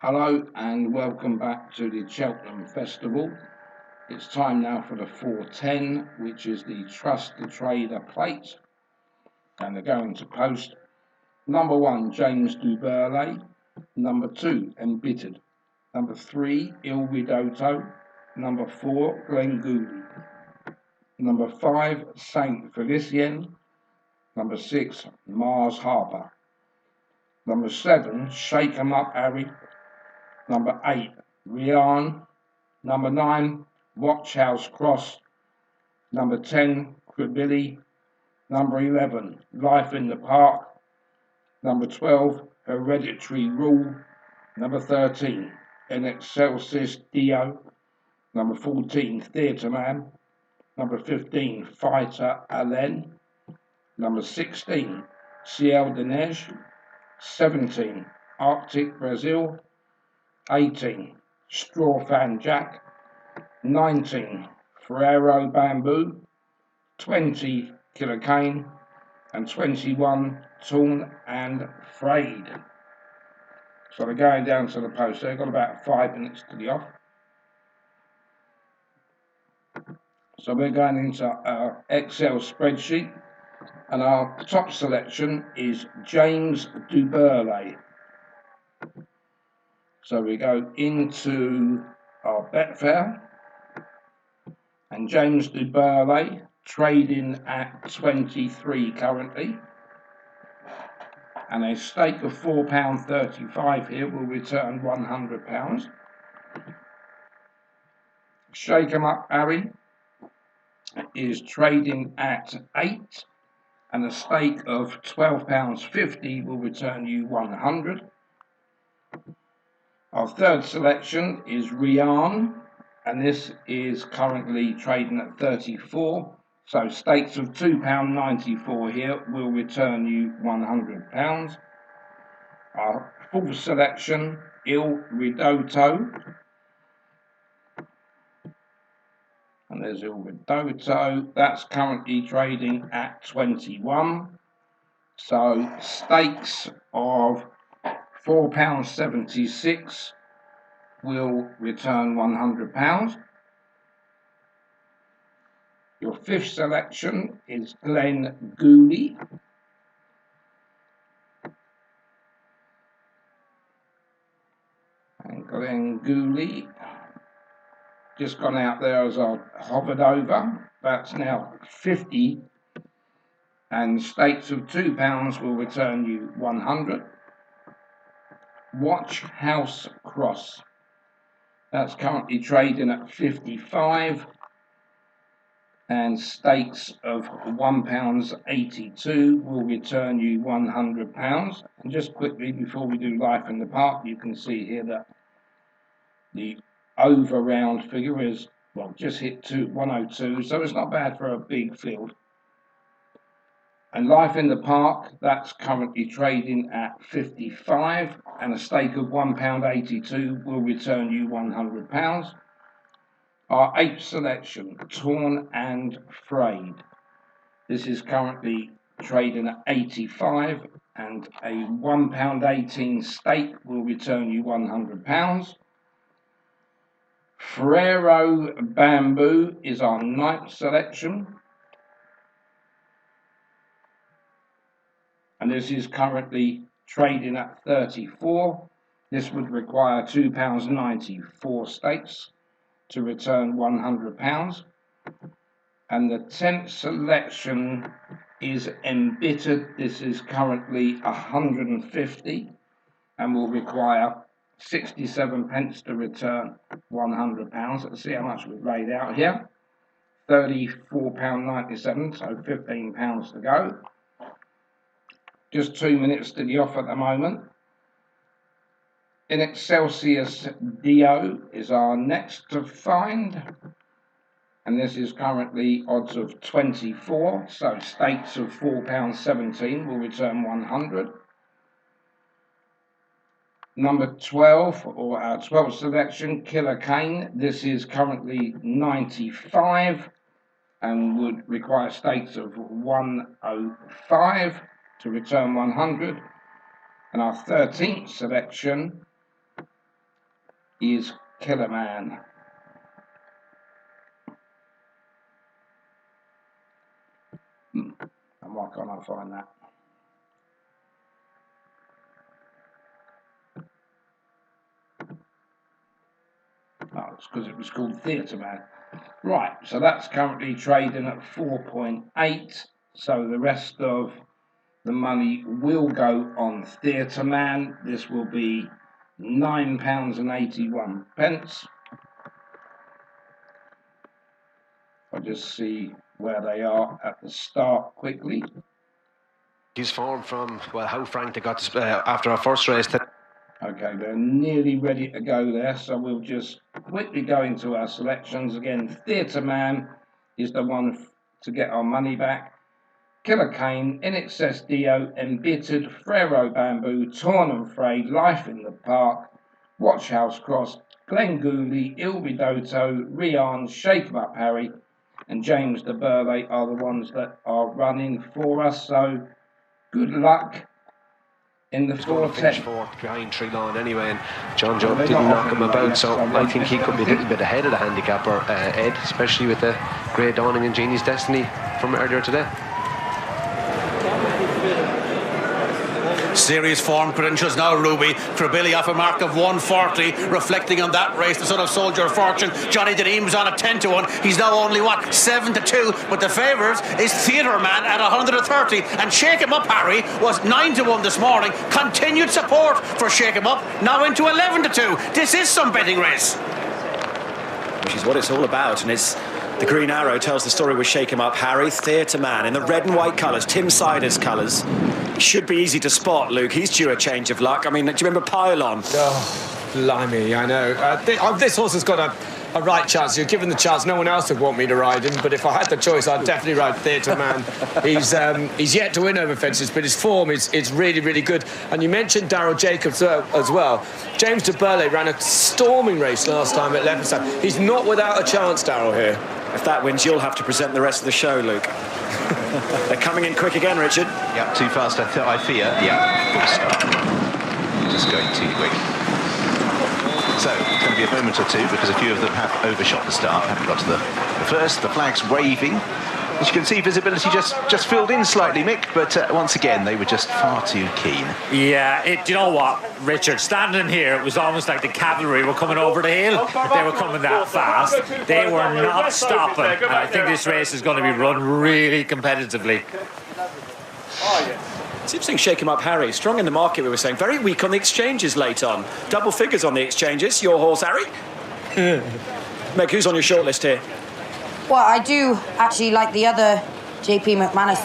Hello and welcome back to the Cheltenham Festival. It's time now for the 410, which is the TrustATrader Plate, and they're going to post number 1 James Duberley, number 2 Embittered, number 3 Il Ridotto, number 4 Glenn Gooley, number 5 Saint Felicien, number 6 Mars Harper, number 7 Shakem Up'Arry, number 8 Rian, number 9 Watchhouse Cross, number 10 Cribilli, number 11 Life in the Park, number 12 Hereditary Rule, number 13 In Excelsis Dio, number 14 Theatre Man, number 15 Fighter Allen, number 16 Ciel de Neige, 17 Arctic Brazil, 18 Straw Fan Jack, 19 Ferrero Bamboo, 20 Killer Cane, and 21 Torn and Frayed. So they're going down to the post. They've got about 5 minutes to the off. So we're going into our Excel spreadsheet, and our top selection is James Duberley. So we go into our Betfair, and James Duberley trading at 23 currently, and a stake of £4.35 here will return £100. Shakem Up'Arry is trading at 8, and a stake of £12.50 will return you £100. Our third selection is Rian, and this is currently trading at 34. So stakes of £2.94 here will return you £100. Our fourth selection, Il Ridotto, and there's Il Ridotto, that's currently trading at 21. So stakes of £4.76 will return £100. Your fifth selection is Glenn Gooley, and Glenn Gooley just gone out there as I hovered over. That's now 50, and stakes of £2 will return you 100. Watch House Cross, that's currently trading at 55, and stakes of £1.82 will return you £100. And just quickly before we do Life in the Park, you can see here that the over round figure is, well, just hit 102, so it's not bad for a big field. And Life in the Park, that's currently trading at 55, and a stake of £1.82 will return you £100. Our eighth selection, Torn and Frayed. This is currently trading at 85, and a £1.18 stake will return you £100. Ferrero Bamboo is our ninth selection, and this is currently trading at 34. This would require £2.94 stakes to return £100. And the 10th selection is Embittered. This is currently 150 and will require 67 pence to return £100. Let's see how much we've laid out here. £34.97, so £15 to go. Just 2 minutes to the off at the moment. In Excelsis Dio is our next to find, and this is currently odds of 24, so stakes of £4.17 will return 100. Number 12, or our 12th selection, Killer Cane, this is currently 95 and would require stakes of 105 to return 100. And our 13th selection is Killer Man. And why can't I find that? Oh, it's because it was called Theatre Man. Right, so that's currently trading at 4.8. So the rest of the money will go on Theatre Man. This will be £9.81. I'll just see where they are at the start quickly. His form from, well, how frank they got after our first race. Okay, they're nearly ready to go there, so we'll just quickly go into our selections. Again, Theatre Man is the one to get our money back. Killer Kane, In Excess Dio, Embittered, Frero Bamboo, Torn and Frayed, Life in the Park, Watch House Cross, Glenn Gooley, Ilbidoto, Rian, Shakem Up'Arry, and James de Burley are the ones that are running for us. So good luck in the 410. Fourth behind Tree Lawn anyway, and John Joe didn't knock him about, so I think he could be a little bit ahead of the handicapper, Ed, especially with the Grey Dawning and Genie's Destiny from earlier today. Serious form credentials now, Ruby. Krabilly off a mark of 140, reflecting on that race. The son of Soldier of Fortune, Johnny Deneem was on a 10-1. He's now only, 7-2, but the favourite is Theatre Man at 130, and Shakem Up'Arry was 9-1 this morning. Continued support for Shakem Up, now into 11-2. This is some betting race. Which is what it's all about, and it's... The green arrow tells the story with Shakem Up'Arry, Theatre Man, in the red and white colours, Tim Sider's colours. He should be easy to spot, Luke. He's due a change of luck. I mean, do you remember Pylon? Oh, blimey, I know. This horse has got a right chance. You're given the chance, no one else would want me to ride him, but if I had the choice, I'd definitely ride Theatre Man. He's yet to win over fences, but his form is really, really good. And you mentioned Daryl Jacobs as well. James de Burley ran a storming race last time at Leopardstown. He's not without a chance, Daryl, here. If that wins, you'll have to present the rest of the show, Luke. They're coming in quick again, Richard. Yep, too fast, I fear. Yeah, full stop. Just going too quick. So, it's going to be a moment or two because a few of them have overshot the start, haven't got to the first. The flag's waving. As you can see, visibility just filled in slightly, Mick, but once again, they were just far too keen. Yeah, you know what, Richard, standing here, it was almost like the cavalry were coming over the hill. They were coming that fast. They were not stopping. And I think this race is going to be run really competitively. It's interesting, Shakem Up'Arry, strong in the market, we were saying. Very weak on the exchanges late on. Double figures on the exchanges. Your horse, Harry? Meg, who's on your shortlist here? Well, I do actually like the other JP McManus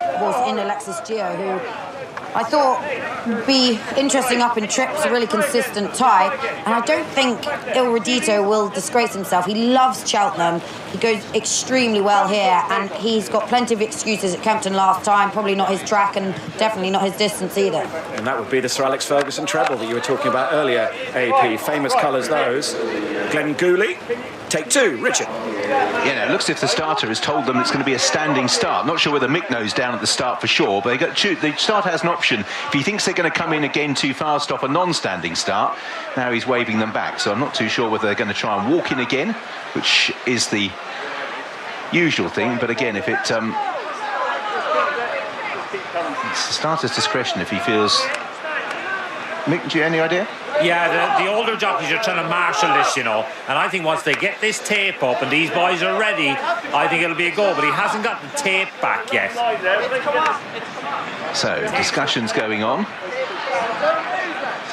horse in Alexis Geo, who I thought would be interesting up in trips, a really consistent tie. And I don't think Il Redito will disgrace himself. He loves Cheltenham. He goes extremely well here, and he's got plenty of excuses at Kempton last time. Probably not his track and definitely not his distance either. And that would be the Sir Alex Ferguson treble that you were talking about earlier, AP. Famous colours, those. Glenn Gooley, take two. Richard. Yeah, it looks as if the starter has told them it's going to be a standing start. Not sure whether Mick knows down at the start for sure, but the starter has an option. If he thinks they're going to come in again too fast off a non-standing start, now he's waving them back. So I'm not too sure whether they're going to try and walk in again, which is the usual thing. But again, if it's the starter's discretion if he feels... Mick, do you have any idea? Yeah, the older jockeys are trying to marshal this, you know, and I think once they get this tape up and these boys are ready, I think it'll be a go, but he hasn't got the tape back yet. So, discussions going on.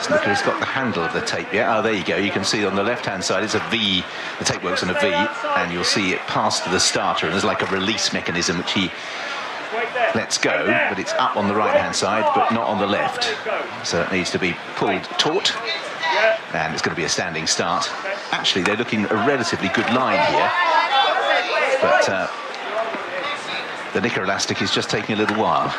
Snooker's got the handle of the tape yet. Oh, there you go. You can see on the left-hand side, it's a V. The tape works on a V, and you'll see it pass to the starter, and there's like a release mechanism which he lets go, but it's up on the right-hand side, but not on the left. So it needs to be pulled taut, and it's going to be a standing start. Actually, they're looking a relatively good line here, but the knicker elastic is just taking a little while.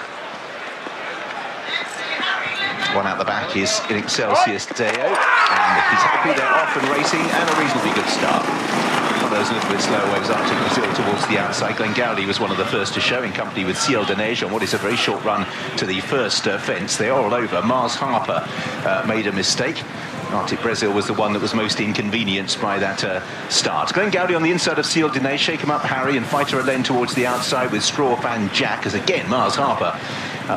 One out the back is In Excelsis Deo, and he's happy, they're off and racing, and a reasonably good start. follows a little bit slower waves Arctic Brazil towards the outside. Glengowly was one of the first to show in company with Ciel de Neige on what is a very short run to the first fence. They're all over. Mars Harper made a mistake. Arctic Brazil was the one that was most inconvenienced by that start. Glengowly on the inside of Ciel de Neige, Shakem Up'Arry and Fighter Alen towards the outside with Strawfan Jack, as again Mars Harper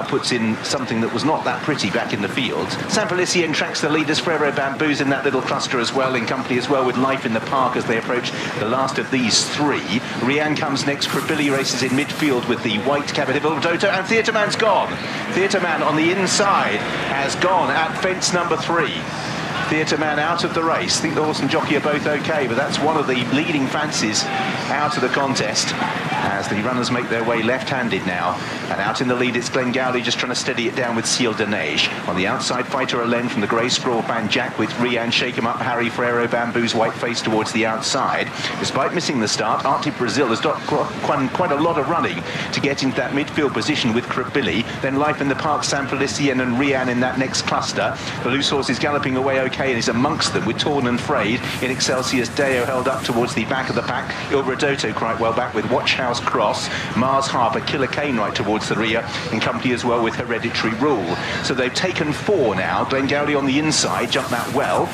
puts in something that was not that pretty back in the field. San Felicien tracks the leaders. Frero Bamboos in that little cluster as well, in company as well with Life in the Park as they approach the last of these three. Rianne comes next. Krabilly races in midfield with the white cabin of Doto, and Theatre Man's gone. Theatre Man on the inside has gone at fence number 3. Theatre Man out of the race. I think the horse and jockey are both okay, but that's one of the leading fancies out of the contest as the runners make their way left-handed now. And out in the lead, it's Glengowly just trying to steady it down with Ciel de Neige. On the outside, Fighter Alen from the grey straw fan Jack with Rianne, Shakem Up'Arry, Frero Bamboos, white face towards the outside. Despite missing the start, Arctic Brazil has done quite a lot of running to get into that midfield position with Krabilly. Then Life in the Park, San Felicien and Rianne in that next cluster. The loose horse is galloping away okay and is amongst them with Torn and Frayed. In Excelsius Deo held up towards the back of the pack. Il Redoto quite well back with Watchhouse Cross. Mars Harper, Killer Kane right towards the rear, in company as well with Hereditary Rule. So they've taken 4 now. Glengowly on the inside, jumped that well.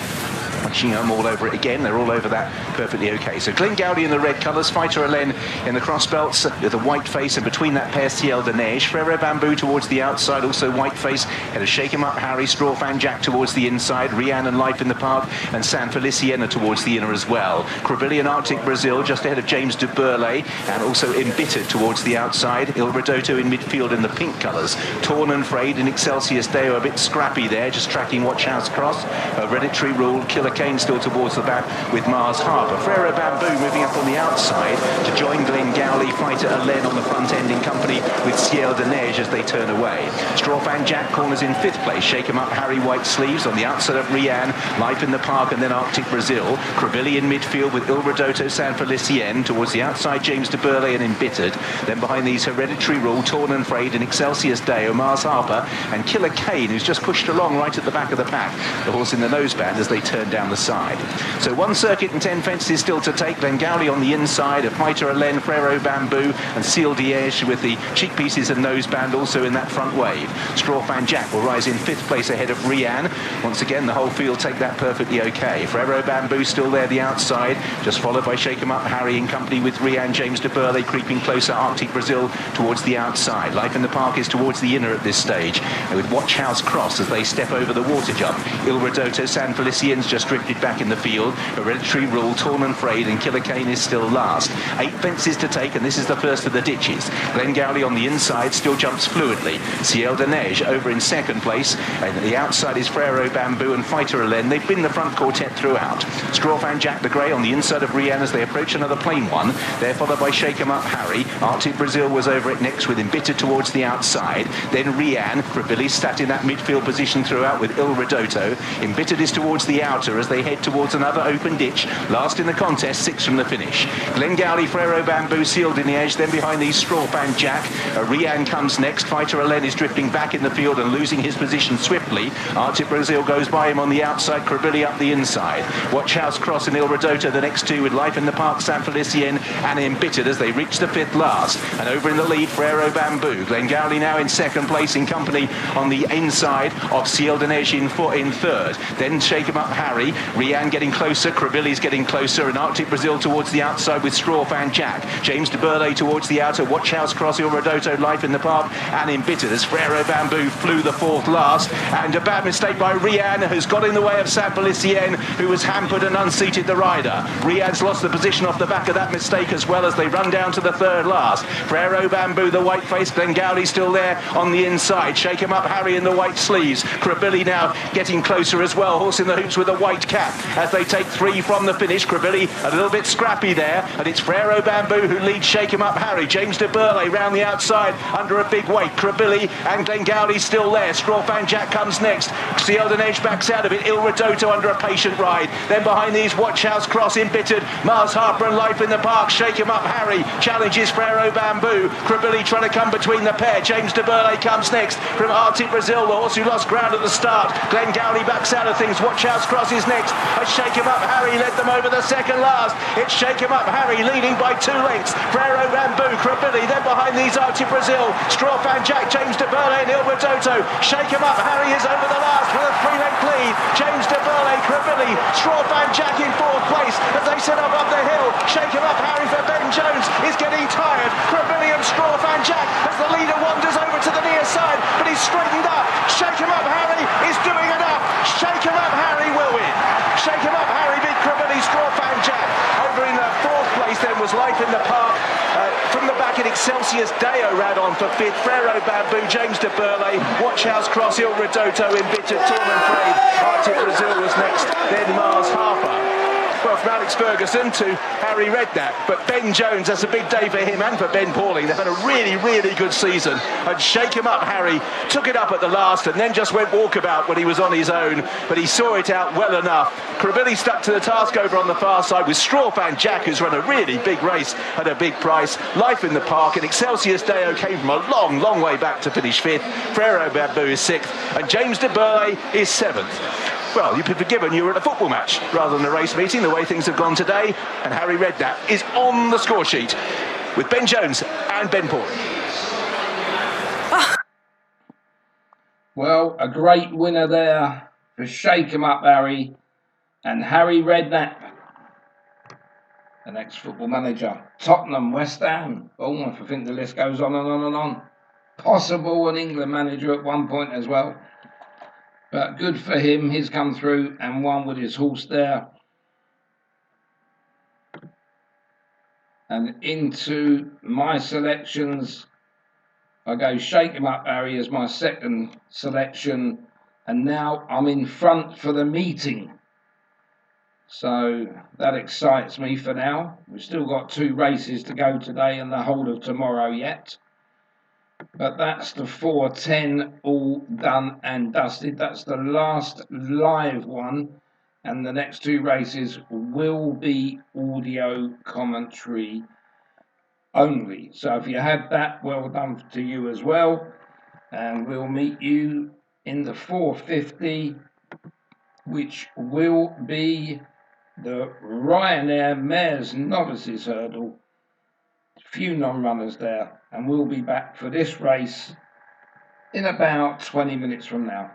Punching them all over it again. They're all over that perfectly okay. So Glengowly in the red colours, Fighter Alen in the cross belts with a white face, and between that pair Ciel de Neige. Frero Bamboo towards the outside, also white face. Head of Shakem Up'Arry, Strawfan Jack towards the inside. Rianne and Life in the Park, and San Feliciana towards the inner as well. Krabilly and Arctic Brazil just ahead of James de Burley, and also Embittered towards the outside. Il Redoto in midfield in the pink colours. Torn and Frayed in Excelsius Deo a bit scrappy there, just tracking Watchhouse Cross. Hereditary Rule, Killer Kane still towards the back with Mars Harper. Frero Bamboo moving up on the outside to join Glengowly. Fighter Alen on the front end in company with Ciel de Neige as they turn away. Strawfan Jack corners in 5th place. Shakem Up'Arry white sleeves on the outside of Rianne, Life in the Park and then Arctic Brazil. Krabilly in midfield with Il Redoto, San Felicien towards the outside, James de Burley and Embittered. Then behind these Hereditary Rule, Torn and Frayed in Excelsius Deo, Mars Harper and Killer Kane, who's just pushed along right at the back of the pack. The horse in the noseband as they turn down the side. So 1 circuit and 10 fences still to take. Glengowly on the inside, a Fighter Alen, Frero Bamboo and Ciel de Neige with the cheek pieces and noseband also in that front wave. Strawfan Jack will rise in 5th place ahead of Rianne. Once again, the whole field take that perfectly okay. Frero Bamboo still there the outside, just followed by Shakem Up'Arry in company with Rianne, James de Burley creeping closer. Arctic Brazil towards the outside. Life in the Park is towards the inner at this stage, and with Watchhouse Cross as they step over the water jump. Il Redoto, San Felicien's just drifted back in the field. Hereditary Rule, Torn and Frayed and Killer Kane is still last. 8 fences to take, and this is the first of the ditches. Glengowly on the inside still jumps fluidly. Ciel de Neige over in 2nd place, and the outside is Frero Bamboo and Fighter Alen. They've been the front quartet throughout. Strawfan Jack the Grey on the inside of Rianne as they approach another plain one. They're followed by Shakem Up'Arry. Arctic Brazil was over it next with Embittered towards the outside. Then Rianne. Krabilly sat in that midfield position throughout with Il Redoto. Embittered is towards the outer as they head towards another open ditch. Last in the contest, 6 from the finish. Glengowly, Frero Bamboo, Ciel de Neige. Then behind these Strawfan Jack. Rianne comes next. Fighter Alen is drifting back in the field and losing his position swiftly. Arctic Brazil goes by him on the outside. Krabilly up the inside. Watchhouse Cross and Il Redoto the next 2 with Life in the Park, San Felicien and Embittered as they reach the 5th last. And over in the lead, Frero Bamboo. Glengowly now in 2nd place in company on the inside of Ciel de Neige in 3rd. Then Shakem Up'Arry. Rianne getting closer. Krabilly's getting closer, and Arctic Brazil towards the outside with Strawfan Jack. James de Burley towards the outer. Watchhouse Cross, Il Redoto, Life in the Park and Embittered as Frero Bamboo flew the 4th last. And a bad mistake by Rianne, who's got in the way of San Felicien, who was hampered and unseated the rider. Rianne's lost the position off the back of that mistake as well as they run down to the 3rd last. Frero Bamboo, the white face. Glengowly still there on the inside. Shakem Up'Arry in the white sleeves. Krabilly now getting closer as well. Horse in the hoops with a white cap as they take 3 from the finish. Krabilly a little bit scrappy there, and it's Frero Bamboo who leads Shakem Up'Arry. James de Burley round the outside under a big weight. Krabilly and Glengowly still there. Strawfan Jack comes next. Ciel de Neige backs out of it. Il Redoto under a patient ride. Then behind these, Watchhouse Cross, Embittered, Mars Harper and Life in the Park. Shakem Up'Arry challenges Frero Bamboo. Krabilly trying to come between the pair. James de Burley comes next from Arctic Brazil, the horse who lost ground at the start. Glengowly backs out of things. Watchhouse Cross is next. mix. As Shakem Up'Arry led them over the second last. It's Shakem Up'Arry leading by 2 lengths. Frero Bamboo, Krabilly, then behind these are to Brazil. Strawfan Jack, James de Burle and Il Redoto. Shakem Up'Arry is over the last with a 3-length lead. James de Burle, Krabilly, Strawfan Jack in 4th place as they set up the hill. Shakem Up'Arry for Ben Jones is getting tired. Krabilly and Strawfan Jack as the leader wanders over to the near side, but he's straightened up. Shakem Up'Arry is doing enough. Shakem Up'Arry will win. Shakem Up'Arry beat Krabilly, Strawfan Jack. Over in the 4th place then was Life in the Park. From the back in Excelsius Deo ran on for 5th. Frero Bamboo, James de Burle, Watchhouse Cross, Il Redoto, Embittered, Tormund Frey, Arctic Brazil was next, then Mars Harper. Well, from Alex Ferguson to Harry Redknapp, but Ben Jones, that's a big day for him and for Ben Pauling. They've had a really, really good season, and Shakem Up'Arry took it up at the last and then just went walkabout when he was on his own, but he saw it out well enough. Krabilly stuck to the task over on the far side with Strawfan Jack, who's run a really big race at a big price. Life in the Park, and Excelsius Deo came from a long, long way back to finish 5th. Frero Bamboo is 6th, and James de Burle is 7th. Well, you'd be forgiven, you were at a football match rather than a race meeting, the way things have gone today. And Harry Redknapp is on the score sheet with Ben Jones and Ben Pauling. Well, a great winner there for Shakem Up'Arry and Harry Redknapp, the next football manager. Tottenham, West Ham, Bournemouth, I think the list goes on and on and on. Possible an England manager at one point as well. But good for him, he's come through and won with his horse there. And into my selections, I go Shakem Up'Arry as my second selection. And now I'm in front for the meeting. So that excites me for now. We've still got 2 races to go today and the whole of tomorrow yet. But that's the 4:10 all done and dusted. That's the last live one. And the next 2 races will be audio commentary only. So if you had that, well done to you as well. And we'll meet you in the 4:50, which will be the Ryanair Mares Novices Hurdle. Few non-runners there, and we'll be back for this race in about 20 minutes from now.